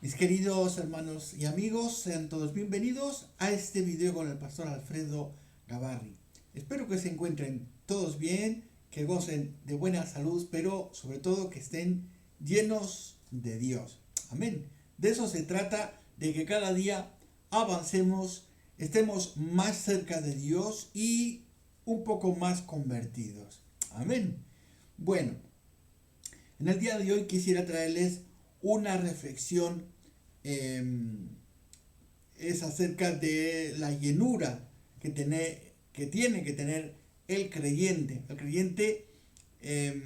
Mis queridos hermanos y amigos, sean todos bienvenidos a este video con el pastor Alfredo Gavarri. Espero que se encuentren todos bien, que gocen de buena salud, pero sobre todo que estén llenos de Dios. Amén. De eso se trata, de que cada día avancemos, estemos más cerca de Dios y un poco más convertidos. Amén. Bueno, en el día de hoy quisiera traerles una reflexión, eh, es acerca de la llenura que tiene que tener el creyente. El creyente, eh,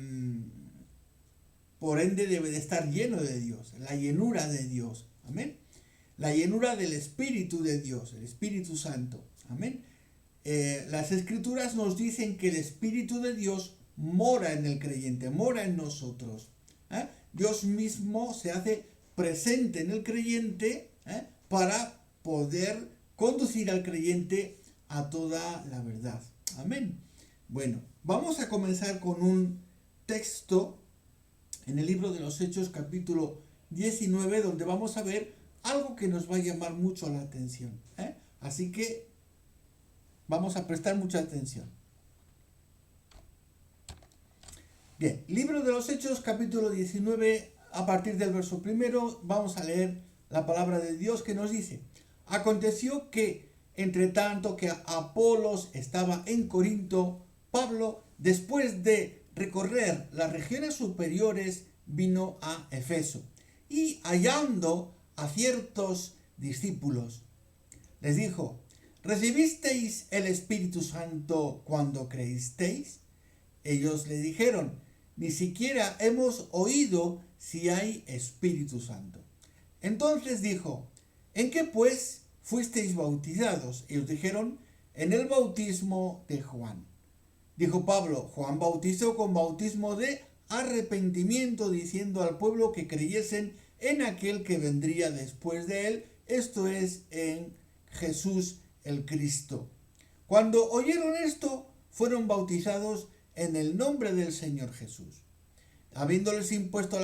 por ende, debe de estar lleno de Dios, la llenura de Dios. Amén. La llenura del Espíritu de Dios, el Espíritu Santo. Amén. Las Escrituras nos dicen que el Espíritu de Dios mora en el creyente, mora en nosotros. Dios mismo se hace presente en el creyente para poder conducir al creyente a toda la verdad. Amén. Bueno, vamos a comenzar con un texto en el libro de los Hechos, capítulo 19, donde vamos a ver algo que nos va a llamar mucho la atención. Así que vamos a prestar mucha atención. Bien, libro de los Hechos, capítulo 19, a partir del verso primero, vamos a leer la palabra de Dios que nos dice: Aconteció que, entre tanto que Apolos estaba en Corinto, Pablo, después de recorrer las regiones superiores, vino a Efeso, y hallando a ciertos discípulos, les dijo: ¿Recibisteis el Espíritu Santo cuando creísteis? Ellos le dijeron: ni siquiera hemos oído si hay Espíritu Santo. Entonces dijo: ¿en qué pues fuisteis bautizados? Ellos dijeron: en el bautismo de Juan. Dijo Pablo: Juan bautizó con bautismo de arrepentimiento, diciendo al pueblo que creyesen en aquel que vendría después de él, esto es, en Jesús el Cristo. Cuando oyeron esto, fueron bautizados en el nombre del Señor Jesús. Habiéndoles impuesto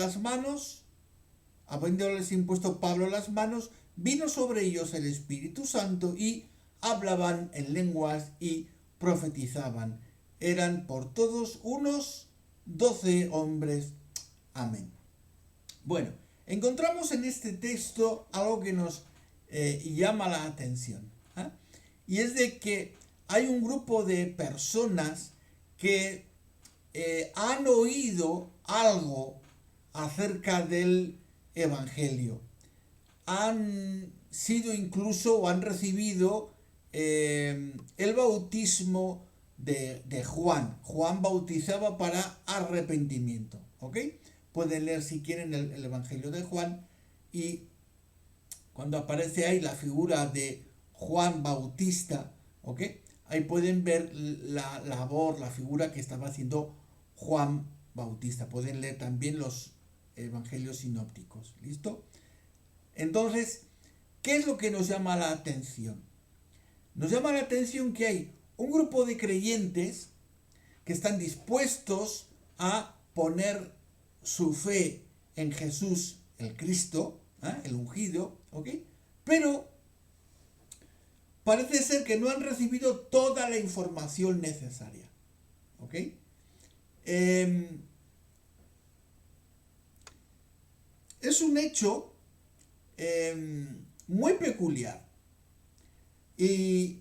Pablo las manos, vino sobre ellos el Espíritu Santo y hablaban en lenguas y profetizaban. Eran por todos unos 12 hombres. Amén. Bueno, encontramos en este texto algo que nos llama la atención. Y es de que hay un grupo de personas que han oído algo acerca del Evangelio. Han sido incluso o han recibido el bautismo de Juan. Juan bautizaba para arrepentimiento. ¿Ok? Pueden leer si quieren el Evangelio de Juan, y cuando aparece ahí la figura de Juan Bautista, ¿ok? Ahí pueden ver la labor, la figura que estaba haciendo Juan Bautista. Pueden leer también los evangelios sinópticos. ¿Listo? Entonces, ¿qué es lo que nos llama la atención? Nos llama la atención que hay un grupo de creyentes que están dispuestos a poner su fe en Jesús el Cristo, el ungido, ¿ok? Pero parece ser que no han recibido toda la información necesaria, ¿ok? Es un hecho muy peculiar, y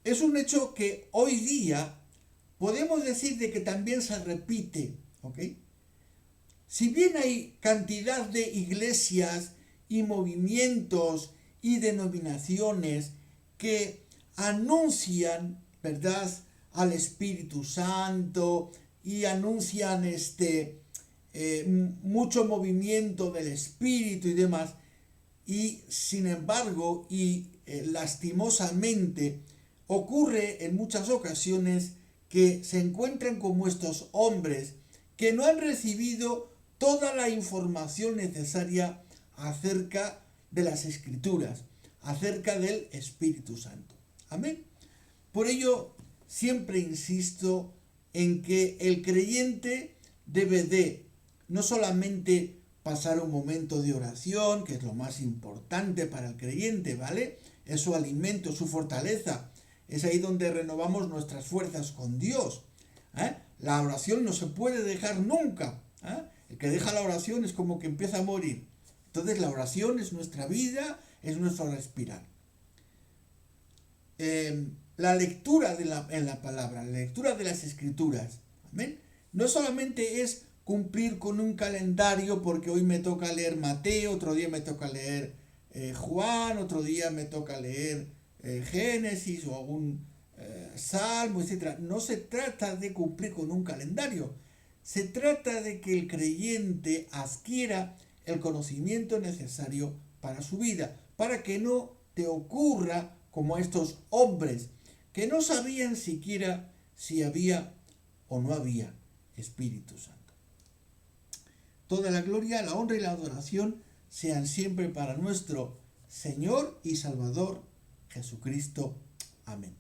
es un hecho que hoy día podemos decir de que también se repite, ¿ok? Si bien hay cantidad de iglesias y movimientos y denominaciones que anuncian, ¿verdad?, al Espíritu Santo, y anuncian mucho movimiento del Espíritu y demás, y sin embargo, lastimosamente, ocurre en muchas ocasiones que se encuentran como estos hombres que no han recibido toda la información necesaria acerca de las Escrituras, acerca del Espíritu Santo. Amén. Por ello, siempre insisto en que el creyente debe de no solamente pasar un momento de oración, que es lo más importante para el creyente, ¿vale? Es su alimento, su fortaleza. Es ahí donde renovamos nuestras fuerzas con Dios. La oración no se puede dejar nunca. El que deja la oración es como que empieza a morir. Entonces la oración es nuestra vida, es nuestro respirar. La lectura en la palabra, la lectura de las escrituras, ¿amén? No solamente es cumplir con un calendario porque hoy me toca leer Mateo, otro día me toca leer Juan, otro día me toca leer Génesis o algún Salmo, etc. No se trata de cumplir con un calendario, se trata de que el creyente adquiera el conocimiento necesario para su vida, para que no te ocurra como a estos hombres que no sabían siquiera si había o no había Espíritu Santo. Toda la gloria, la honra y la adoración sean siempre para nuestro Señor y Salvador Jesucristo. Amén.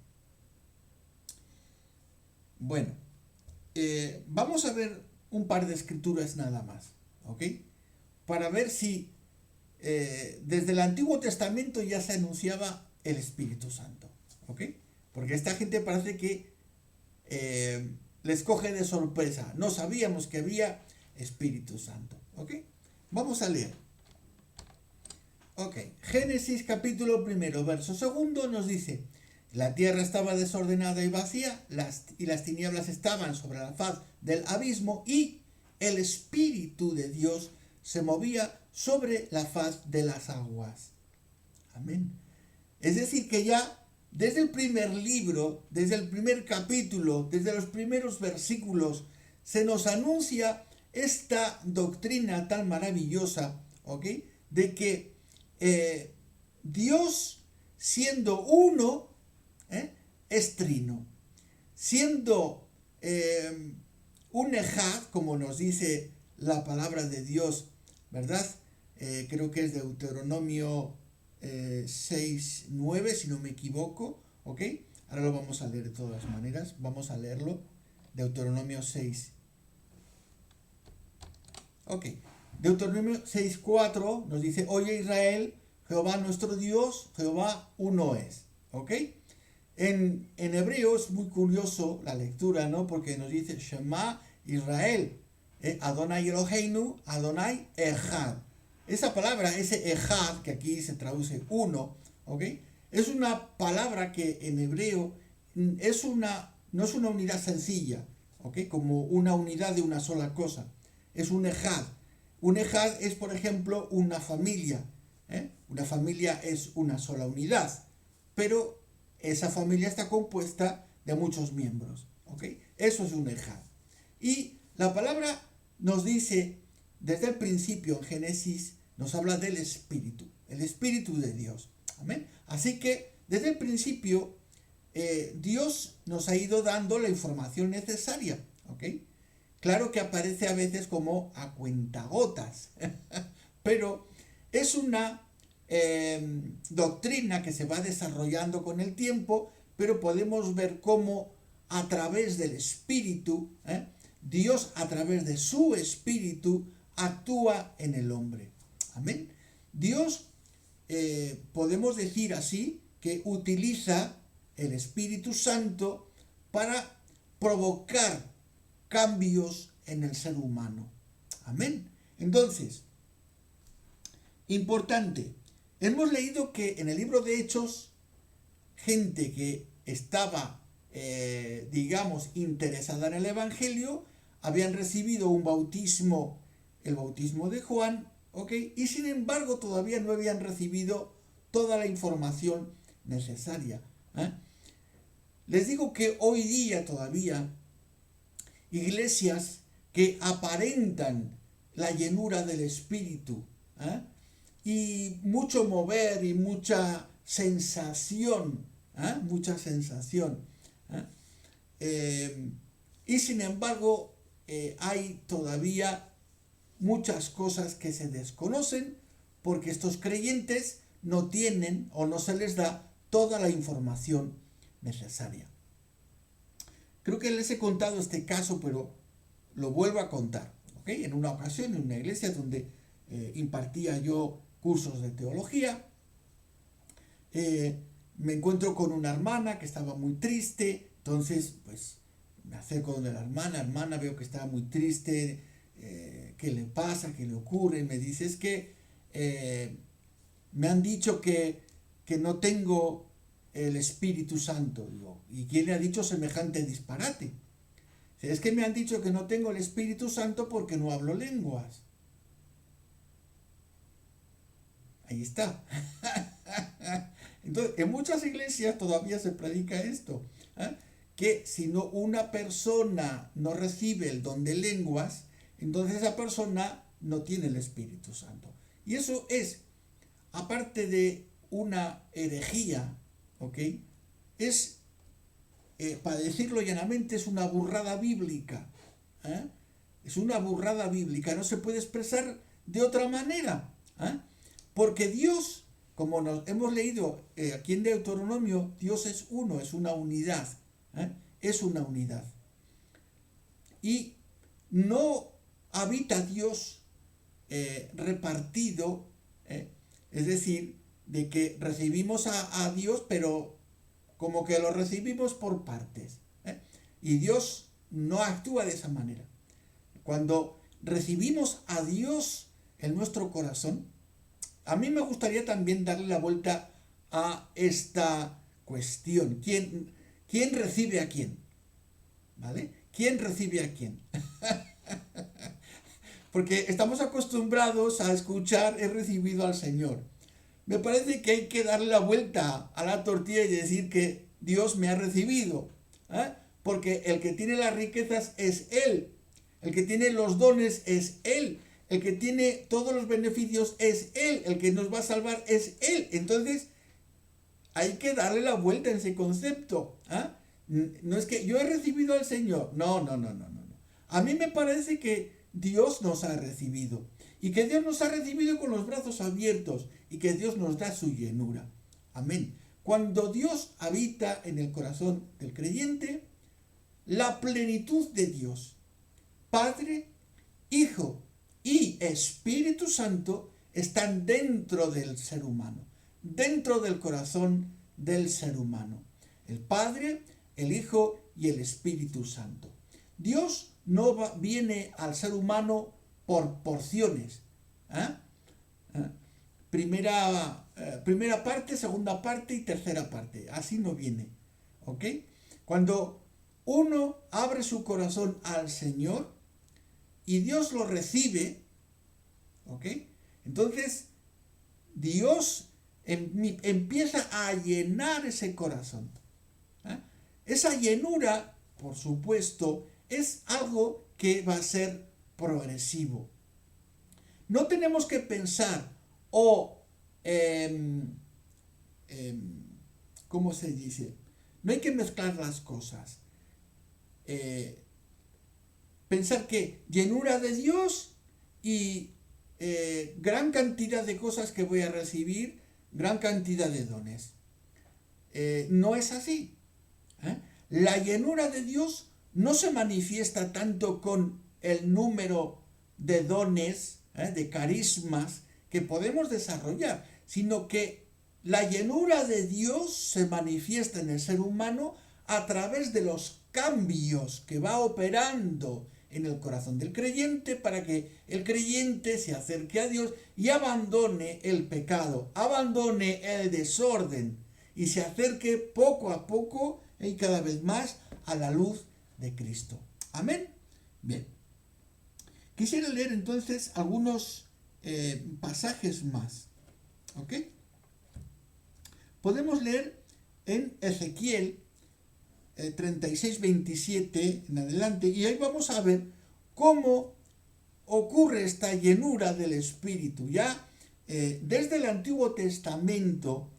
Bueno, vamos a ver un par de escrituras nada más, ¿ok? Para ver si desde el Antiguo Testamento ya se anunciaba el Espíritu Santo, ¿ok? Porque esta gente parece que les coge de sorpresa. No sabíamos que había Espíritu Santo, ¿ok? Vamos a leer. Ok, Génesis capítulo 1, verso 2 nos dice: la tierra estaba desordenada y vacía, y las tinieblas estaban sobre la faz del abismo, y el Espíritu de Dios se movía sobre la faz de las aguas. Amén. Es decir, que ya desde el primer libro, desde el primer capítulo, desde los primeros versículos, se nos anuncia esta doctrina tan maravillosa, ¿ok? De que Dios, siendo uno, es trino. Siendo un ejad, como nos dice la palabra de Dios, ¿verdad? Creo que es Deuteronomio 6:9, si no me equivoco, ¿ok? Ahora lo vamos a leer de todas maneras, vamos a leerlo, Deuteronomio 6. Ok, Deuteronomio 6:4 nos dice: oye Israel, Jehová nuestro Dios, Jehová uno es, ¿ok? En hebreo es muy curioso la lectura, ¿no? Porque nos dice Shema Israel, Adonai Eloheinu, Adonai Echad. Esa palabra, ese Echad, que aquí se traduce uno, ¿ok? Es una palabra que en hebreo no es una unidad sencilla, ¿ok? Como una unidad de una sola cosa. Es un Echad. Un Echad es, por ejemplo, una familia. Una familia es una sola unidad, pero esa familia está compuesta de muchos miembros, ¿ok? Eso es un Echad. Y la palabra nos dice, desde el principio en Génesis, nos habla del Espíritu, el Espíritu de Dios. Amén. Así que desde el principio Dios nos ha ido dando la información necesaria, ¿ok? Claro que aparece a veces como a cuentagotas, pero es una doctrina que se va desarrollando con el tiempo, pero podemos ver cómo a través del Espíritu, Dios a través de su Espíritu actúa en el hombre. Amén. Dios, podemos decir así, que utiliza el Espíritu Santo para provocar cambios en el ser humano. Amén. Entonces, importante, hemos leído que en el libro de Hechos, gente que estaba, digamos, interesada en el Evangelio, habían recibido un bautismo, el bautismo de Juan, ¿ok? Y sin embargo todavía no habían recibido toda la información necesaria. Les digo que hoy día todavía iglesias que aparentan la llenura del Espíritu, y mucho mover y mucha sensación, y sin embargo hay todavía muchas cosas que se desconocen porque estos creyentes no tienen o no se les da toda la información necesaria. Creo que les he contado este caso, pero lo vuelvo a contar, ¿ok? En una ocasión, en una iglesia donde impartía yo cursos de teología. Me encuentro con una hermana que estaba muy triste, entonces pues me acerco de la hermana, veo que está muy triste, ¿qué le pasa? ¿Qué le ocurre? Y me dice, es que me han dicho que no tengo el Espíritu Santo. Digo, ¿y quién le ha dicho semejante disparate? Es que me han dicho que no tengo el Espíritu Santo porque no hablo lenguas. Ahí está. Entonces, en muchas iglesias todavía se predica esto, ¿eh? Que si no una persona no recibe el don de lenguas, entonces esa persona no tiene el Espíritu Santo. Y eso es, aparte de una herejía, ¿ok? Es, para decirlo llanamente, es una burrada bíblica. ¿Eh? Es una burrada bíblica, no se puede expresar de otra manera. ¿Eh? Porque Dios, como nos hemos leído aquí en Deuteronomio, Dios es uno, es una unidad. ¿Eh? Es una unidad. Y no habita Dios repartido, es decir, de que recibimos a Dios, pero como que lo recibimos por partes. Y Dios no actúa de esa manera. Cuando recibimos a Dios en nuestro corazón, a mí me gustaría también darle la vuelta a esta cuestión. ¿Quién recibe a quién? ¿Vale? ¿Quién recibe a quién? Porque estamos acostumbrados a escuchar he recibido al Señor. Me parece que hay que darle la vuelta a la tortilla y decir que Dios me ha recibido. ¿Eh? Porque el que tiene las riquezas es Él. El que tiene los dones es Él. El que tiene todos los beneficios es Él. El que nos va a salvar es Él. Entonces, hay que darle la vuelta a ese concepto. ¿Eh? No es que yo he recibido al Señor. No. A mí me parece que Dios nos ha recibido. Y que Dios nos ha recibido con los brazos abiertos. Y que Dios nos da su llenura. Amén. Cuando Dios habita en el corazón del creyente, la plenitud de Dios, Padre, Hijo y Espíritu Santo, están dentro del ser humano, dentro del corazón del ser humano. El Padre, el Hijo y el Espíritu Santo. Dios no viene al ser humano por porciones. Primera parte, segunda parte y tercera parte. Así no viene. ¿Ok? Cuando uno abre su corazón al Señor y Dios lo recibe, ¿ok? Entonces Dios empieza a llenar ese corazón. ¿Eh? Esa llenura, por supuesto, es algo que va a ser progresivo. No tenemos que pensar ¿cómo se dice? No hay que mezclar las cosas. Pensar que llenura de Dios y gran cantidad de cosas que voy a recibir, gran cantidad de dones. No es así. La llenura de Dios no se manifiesta tanto con el número de dones, de carismas que podemos desarrollar, sino que la llenura de Dios se manifiesta en el ser humano a través de los cambios que va operando en el corazón del creyente para que el creyente se acerque a Dios y abandone el pecado, abandone el desorden y se acerque poco a poco y cada vez más a la luz de Cristo. Amén. Bien. Quisiera leer entonces algunos pasajes más. ¿Ok? Podemos leer en Ezequiel 36-27 en adelante, y ahí vamos a ver cómo ocurre esta llenura del Espíritu. Ya desde el Antiguo Testamento,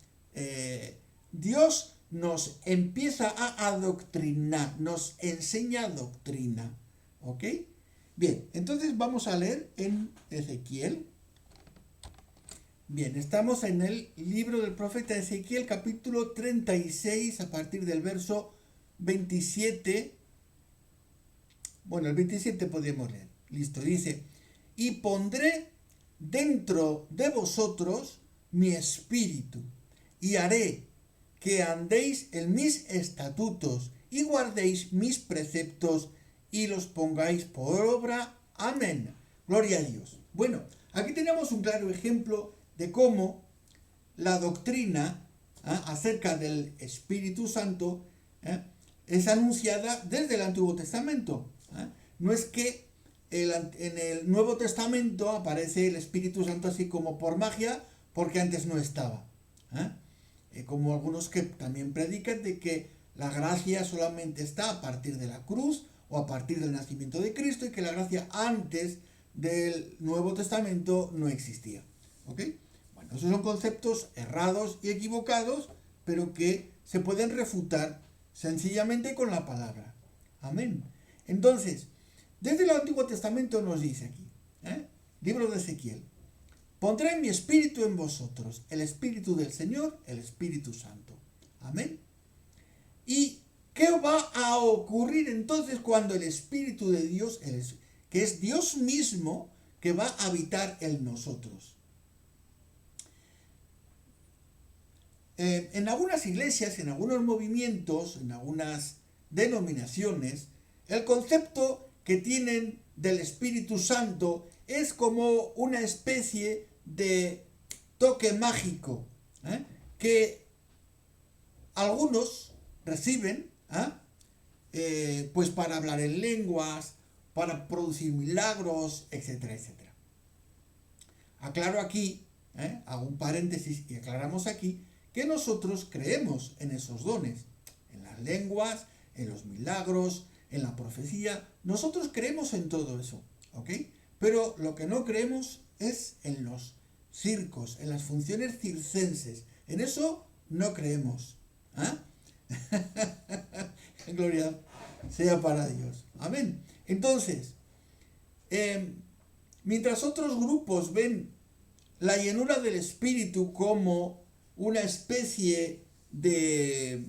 Dios nos empieza a adoctrinar, nos enseña doctrina. ¿Ok? Bien, entonces vamos a leer en Ezequiel. Bien, estamos en el libro del profeta Ezequiel, capítulo 36, a partir del verso 27. Bueno, el 27 podemos leer. Listo, dice: y pondré dentro de vosotros mi espíritu, y haré que andéis en mis estatutos y guardéis mis preceptos y los pongáis por obra. Amén. Gloria a Dios. Bueno, aquí tenemos un claro ejemplo de cómo la doctrina acerca del Espíritu Santo es anunciada desde el Antiguo Testamento. No es que en el Nuevo Testamento aparece el Espíritu Santo así como por magia, porque antes no estaba. Como algunos que también predican de que la gracia solamente está a partir de la cruz o a partir del nacimiento de Cristo, y que la gracia antes del Nuevo Testamento no existía. ¿Ok? Bueno, esos son conceptos errados y equivocados, pero que se pueden refutar sencillamente con la palabra. Amén. Entonces, desde el Antiguo Testamento nos dice aquí, libro de Ezequiel: pondré mi espíritu en vosotros, el espíritu del Señor, el Espíritu Santo. Amén. ¿Y qué va a ocurrir entonces cuando el Espíritu de Dios, que es Dios mismo, que va a habitar en nosotros? En algunas iglesias, en algunos movimientos, en algunas denominaciones, el concepto que tienen del Espíritu Santo es como una especie de toque mágico, que algunos reciben pues para hablar en lenguas, para producir milagros, etcétera, etcétera. Aclaro aquí, hago un paréntesis y aclaramos aquí que nosotros creemos en esos dones, en las lenguas, en los milagros, en la profecía. Nosotros creemos en todo eso, ¿ok? Pero lo que no creemos es en los circos, en las funciones circenses. En eso no creemos. Gloria sea para Dios. Amén. Entonces, mientras otros grupos ven la llenura del Espíritu como una especie de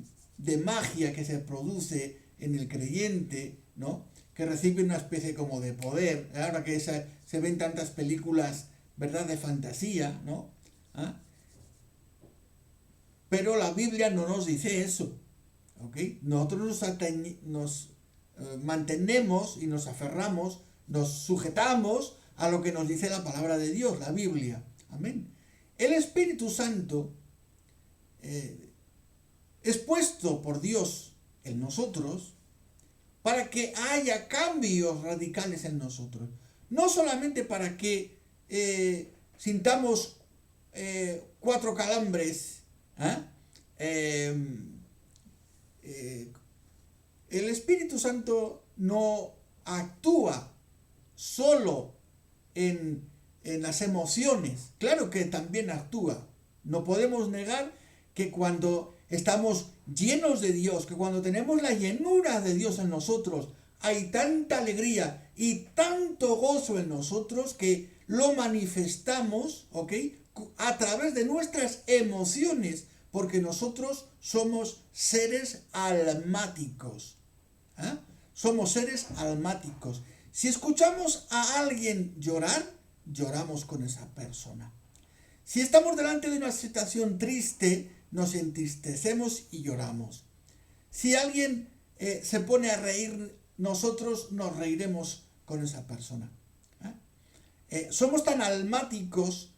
magia que se produce en el creyente, ¿no? Que recibe una especie como de poder. Ahora que se ven tantas películas, ¿verdad?, de fantasía, ¿no? Pero la Biblia no nos dice eso, ¿ok? Nosotros nos mantenemos y nos aferramos, nos sujetamos a lo que nos dice la palabra de Dios, la Biblia. Amén. El Espíritu Santo es puesto por Dios en nosotros para que haya cambios radicales en nosotros. No solamente para que sintamos 4 calambres. El Espíritu Santo no actúa solo en las emociones. Claro que también actúa. No podemos negar que cuando estamos llenos de Dios, que cuando tenemos la llenura de Dios en nosotros, hay tanta alegría y tanto gozo en nosotros que lo manifestamos, ¿ok?, a través de nuestras emociones, porque nosotros somos seres almáticos. Somos seres almáticos. Si escuchamos a alguien llorar, lloramos con esa persona. Si estamos delante de una situación triste, nos entristecemos y lloramos. Si alguien se pone a reír, nosotros nos reiremos con esa persona. Somos tan almáticos,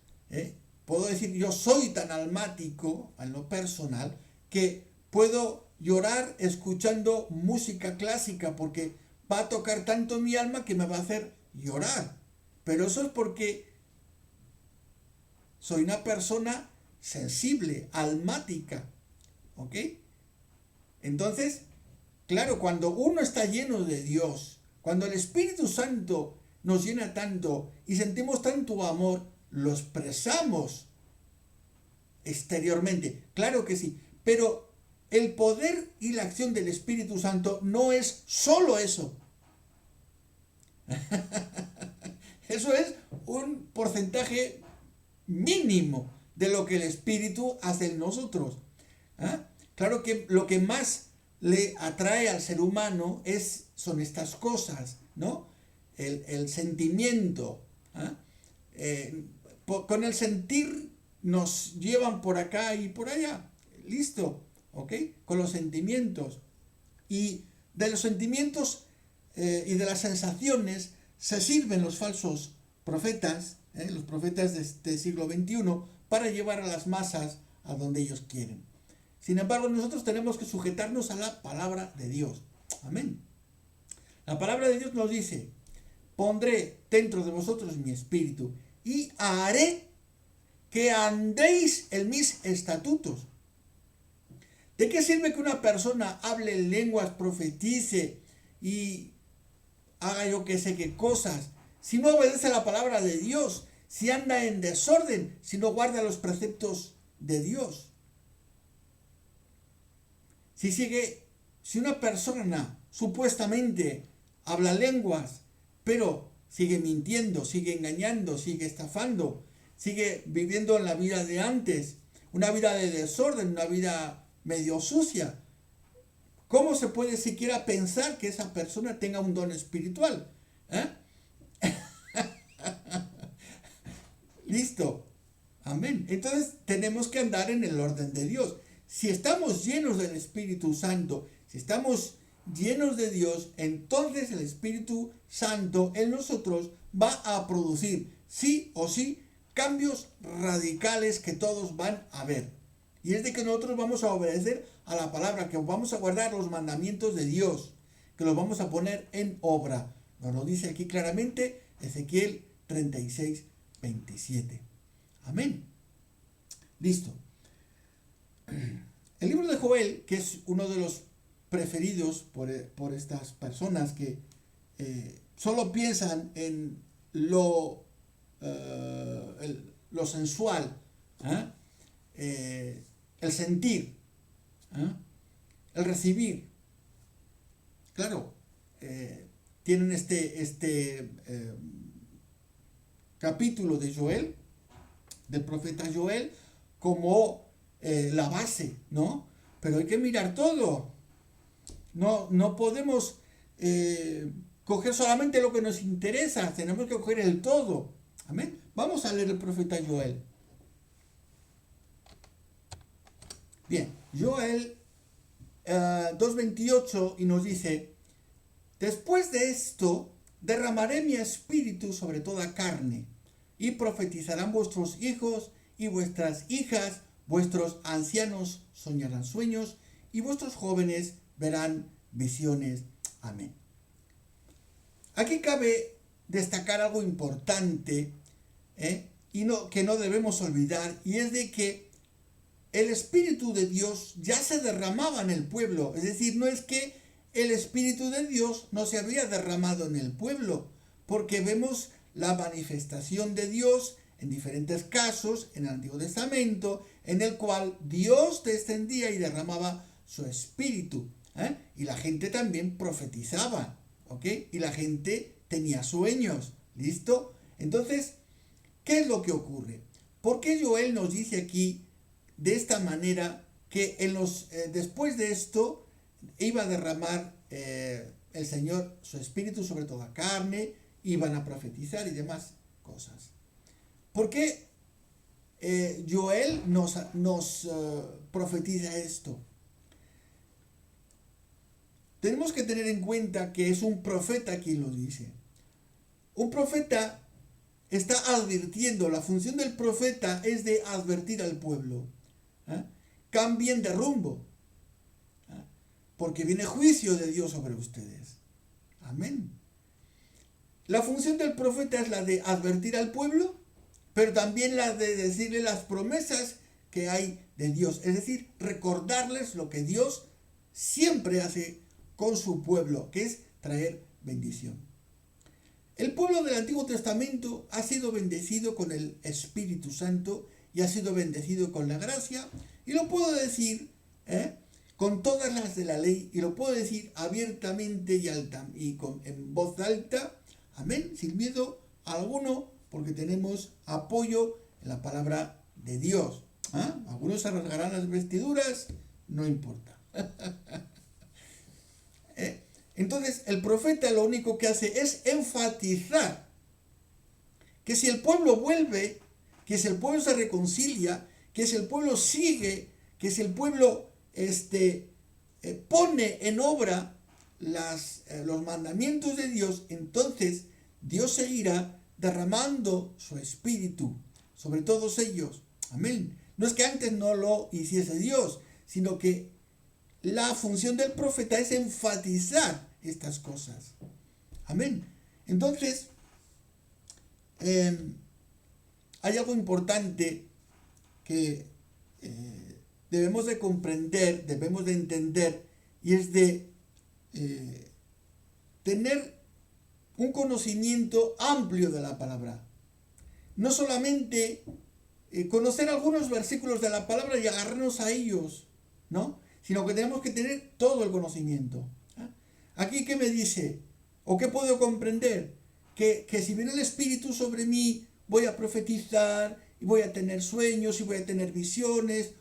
puedo decir, yo soy tan almático en lo personal, que puedo llorar escuchando música clásica, porque va a tocar tanto mi alma que me va a hacer llorar. Pero eso es porque soy una persona sensible, almática, ¿ok? Entonces, claro, cuando uno está lleno de Dios, cuando el Espíritu Santo nos llena tanto y sentimos tanto amor, lo expresamos exteriormente, claro que sí, pero el poder y la acción del Espíritu Santo no es solo eso. Eso es un porcentaje mínimo de lo que el Espíritu hace en nosotros. Claro que lo que más le atrae al ser humano son estas cosas, ¿no? El sentimiento. con el sentir nos llevan por acá y por allá. Listo, ¿ok? Con los sentimientos. Y de los sentimientos y de las sensaciones se sirven los falsos profetas, los profetas de este siglo XXI, para llevar a las masas a donde ellos quieren. Sin embargo, nosotros tenemos que sujetarnos a la palabra de Dios. Amén. La palabra de Dios nos dice: pondré dentro de vosotros mi espíritu y haré que andéis en mis estatutos. ¿De qué sirve que una persona hable en lenguas, profetice y haga yo que sé qué cosas, si no obedece a la palabra de Dios, si anda en desorden, si no guarda los preceptos de Dios? Si una persona supuestamente habla lenguas, pero sigue mintiendo, sigue engañando, sigue estafando, sigue viviendo en la vida de antes, una vida de desorden, una vida medio sucia, ¿cómo se puede siquiera pensar que esa persona tenga un don espiritual? Listo. Amén. Entonces tenemos que andar en el orden de Dios. Si estamos llenos del Espíritu Santo, si estamos llenos de Dios, entonces el Espíritu Santo en nosotros va a producir sí o sí cambios radicales que todos van a ver. Y es de que nosotros vamos a obedecer a la palabra, que vamos a guardar los mandamientos de Dios, que los vamos a poner en obra. Nos lo dice aquí claramente Ezequiel 36, 27. Amén. Listo. El libro de Joel, que es uno de los preferidos por estas personas que solo piensan en lo sensual, el sentir, el recibir. Claro, tienen este capítulo de Joel, del profeta Joel, como la base, ¿no? Pero hay que mirar todo. No podemos coger solamente lo que nos interesa, tenemos que coger el todo. Amén. Vamos a leer el profeta Joel. Bien, Joel 2:28 y nos dice: después de esto derramaré mi espíritu sobre toda carne, y profetizarán vuestros hijos y vuestras hijas, vuestros ancianos soñarán sueños, y vuestros jóvenes verán visiones. Amén. Aquí cabe destacar algo importante, que no debemos olvidar, y es de que el Espíritu de Dios ya se derramaba en el pueblo. Es decir, no es que el Espíritu de Dios no se había derramado en el pueblo, porque vemos la manifestación de Dios en diferentes casos en el Antiguo Testamento, en el cual Dios descendía y derramaba su Espíritu, y la gente también profetizaba, ¿ok? Y la gente tenía sueños, ¿listo? Entonces, ¿qué es lo que ocurre? ¿Por qué Joel nos dice aquí de esta manera que después de esto iba a derramar el Señor su Espíritu sobre toda carne, iban a profetizar y demás cosas? ¿Por qué Joel nos profetiza esto? Tenemos que tener en cuenta que es un profeta quien lo dice. Un profeta está advirtiendo, la función del profeta es de advertir al pueblo. Cambien de rumbo, porque viene juicio de Dios sobre ustedes. Amén. La función del profeta es la de advertir al pueblo, pero también la de decirle las promesas que hay de Dios. Es decir, recordarles lo que Dios siempre hace con su pueblo, que es traer bendición. El pueblo del Antiguo Testamento ha sido bendecido con el Espíritu Santo y ha sido bendecido con la gracia, y lo puedo decir con todas las de la ley, y lo puedo decir abiertamente y en voz alta, amén, sin miedo alguno, porque tenemos apoyo en la palabra de Dios. Algunos se rasgarán las vestiduras, no importa. Entonces, el profeta lo único que hace es enfatizar que si el pueblo vuelve que si el pueblo se reconcilia, que si el pueblo sigue, que si el pueblo pone en obra los mandamientos de Dios, entonces Dios seguirá derramando su espíritu sobre todos ellos. Amén. No es que antes no lo hiciese Dios, sino que la función del profeta es enfatizar estas cosas. Amén. Entonces, hay algo importante que debemos de comprender, debemos de entender, y es de tener un conocimiento amplio de la palabra. No solamente conocer algunos versículos de la palabra y agarrarnos a ellos, ¿no? Sino que tenemos que tener todo el conocimiento. Aquí, ¿qué me dice? ¿O qué puedo comprender? Que si viene el Espíritu sobre mí, voy a profetizar, y voy a tener sueños, y voy a tener visiones,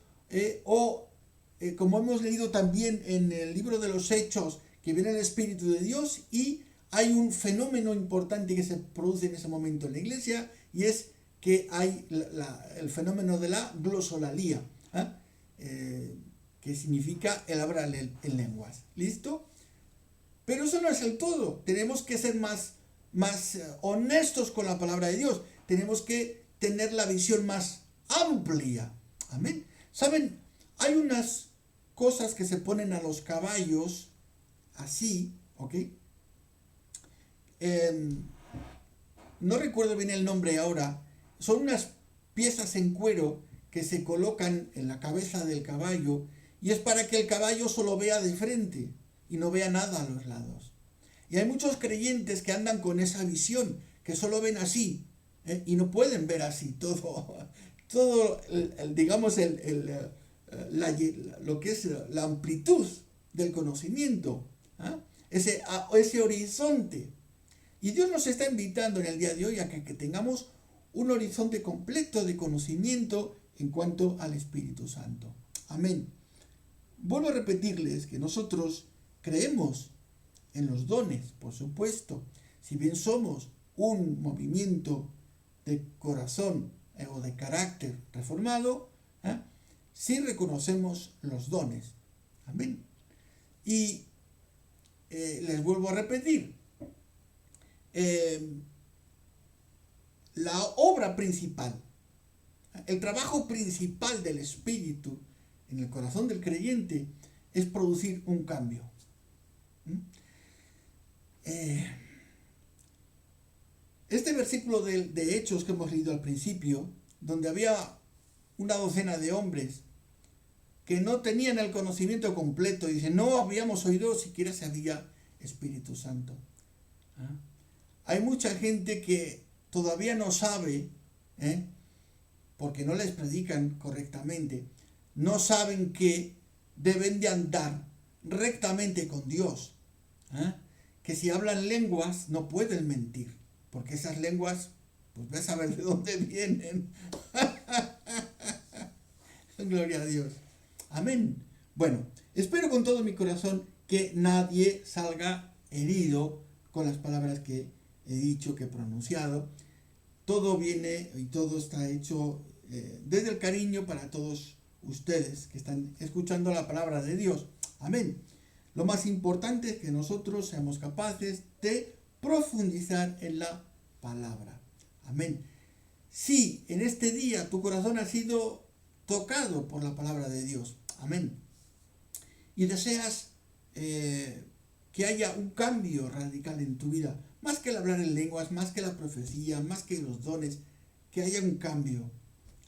como hemos leído también en el libro de los Hechos, que viene el Espíritu de Dios y hay un fenómeno importante que se produce en ese momento en la iglesia, y es que hay el fenómeno de la glosolalía, que significa el hablar en lenguas. ¿Listo? Pero eso no es el todo. Tenemos que ser más honestos con la palabra de Dios. Tenemos que tener la visión más amplia. Amén. ¿Saben? Hay unas cosas que se ponen a los caballos así, ¿ok? No recuerdo bien el nombre ahora. Son unas piezas en cuero que se colocan en la cabeza del caballo y es para que el caballo solo vea de frente y no vea nada a los lados. Y hay muchos creyentes que andan con esa visión, que solo ven así, y no pueden ver así todo digamos, lo que es la amplitud del conocimiento, ese horizonte. Y Dios nos está invitando en el día de hoy a que tengamos un horizonte completo de conocimiento en cuanto al Espíritu Santo. Amén. Vuelvo a repetirles que nosotros creemos en los dones, por supuesto. Si bien somos un movimiento de corazón o de carácter reformado, sí reconocemos los dones. Amén. Y les vuelvo a repetir, la obra principal, el trabajo principal del Espíritu en el corazón del creyente es producir un cambio. Este versículo de Hechos que hemos leído al principio, donde había una docena de hombres que no tenían el conocimiento completo, y dicen, no habíamos oído siquiera si había Espíritu Santo. Hay mucha gente que todavía no sabe, porque no les predican correctamente, no saben que deben de andar rectamente con Dios, que si hablan lenguas no pueden mentir, porque esas lenguas, pues ves a ver de dónde vienen. Gloria a Dios. Amén. Bueno, espero con todo mi corazón que nadie salga herido con las palabras que he dicho, que he pronunciado. Todo viene y todo está hecho desde el cariño para todos ustedes que están escuchando la palabra de Dios. Amén. Lo más importante es que nosotros seamos capaces de profundizar en la palabra. Amén. Si en este día tu corazón ha sido tocado por la palabra de Dios, amén, y deseas que haya un cambio radical en tu vida, más que el hablar en lenguas, más que la profecía, más que los dones, que haya un cambio,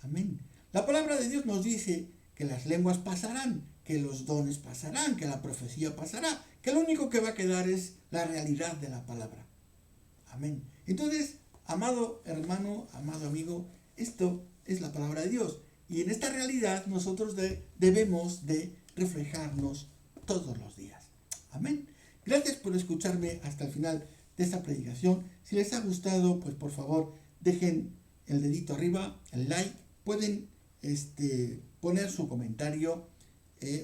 amén. La palabra de Dios nos dice que las lenguas pasarán, que los dones pasarán, que la profecía pasará, que lo único que va a quedar es la realidad de la palabra. Amén. Entonces, amado hermano, amado amigo, esto es la palabra de Dios. Y en esta realidad nosotros debemos de reflejarnos todos los días. Amén. Gracias por escucharme hasta el final de esta predicación. Si les ha gustado, pues por favor, dejen el dedito arriba, el like. Pueden poner su comentario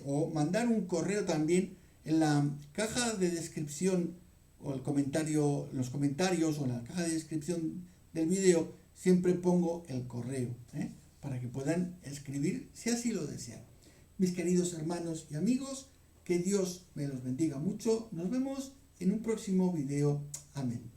o mandar un correo también en la caja de descripción o los comentarios o en la caja de descripción del video. siempre pongo el correo, para que puedan escribir si así lo desean. Mis queridos hermanos y amigos, que Dios me los bendiga mucho. Nos vemos en un próximo video. Amén.